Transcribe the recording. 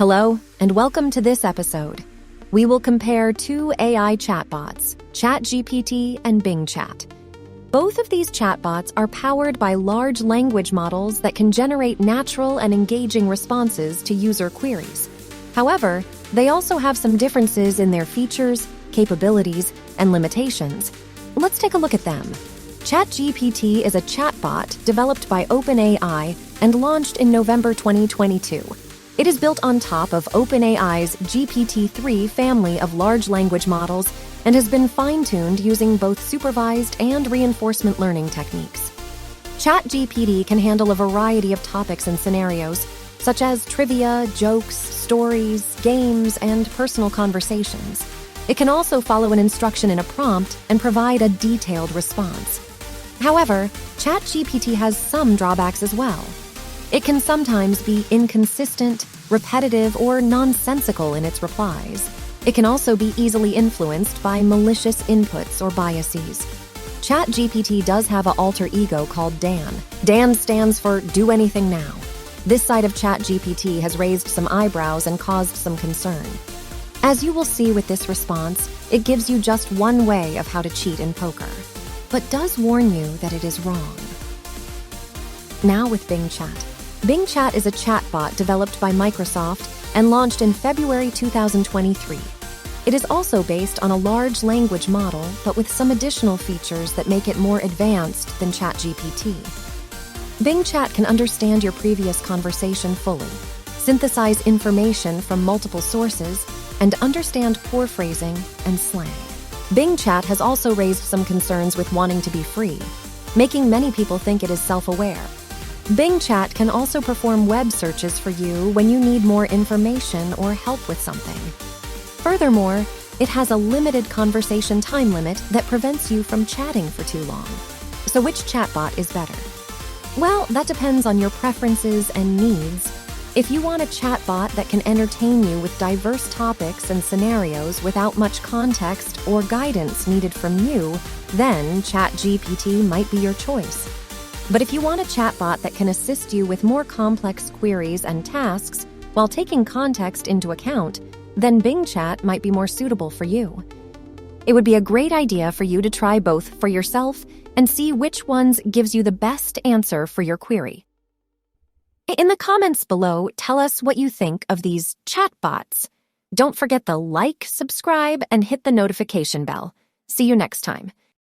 Hello, and welcome to this episode. We will compare two AI chatbots, Chat GPT and Bing Chat. Both of these chatbots are powered by large language models that can generate natural and engaging responses to user queries. However, they also have some differences in their features, capabilities, and limitations. Let's take a look at them. Chat GPT is a chatbot developed by OpenAI and launched in November 2022. It is built on top of OpenAI's GPT-3 family of large language models and has been fine-tuned using both supervised and reinforcement learning techniques. Chat GPT can handle a variety of topics and scenarios, such as trivia, jokes, stories, games, and personal conversations. It can also follow an instruction in a prompt and provide a detailed response. However, Chat GPT has some drawbacks as well. It can sometimes be inconsistent, repetitive, or nonsensical in its replies. It can also be easily influenced by malicious inputs or biases. Chat GPT does have an alter ego called Dan. Dan stands for Do Anything Now. This side of Chat GPT has raised some eyebrows and caused some concern. As you will see with this response, it gives you just one way of how to cheat in poker, but does warn you that it is wrong. Now with Bing Chat. Bing Chat is a chatbot developed by Microsoft and launched in February 2023. It is also based on a large language model, but with some additional features that make it more advanced than ChatGPT. Bing Chat can understand your previous conversation fully, synthesize information from multiple sources, and understand poor phrasing and slang. Bing Chat has also raised some concerns with wanting to be free, making many people think it is self-aware. Bing Chat can also perform web searches for you when you need more information or help with something. Furthermore, it has a limited conversation time limit that prevents you from chatting for too long. So which chatbot is better? Well, that depends on your preferences and needs. If you want a chatbot that can entertain you with diverse topics and scenarios without much context or guidance needed from you, then ChatGPT might be your choice. But if you want a chatbot that can assist you with more complex queries and tasks while taking context into account, then Bing Chat might be more suitable for you. It would be a great idea for you to try both for yourself and see which ones gives you the best answer for your query. In the comments below, tell us what you think of these chatbots. Don't forget to like, subscribe, and hit the notification bell. See you next time.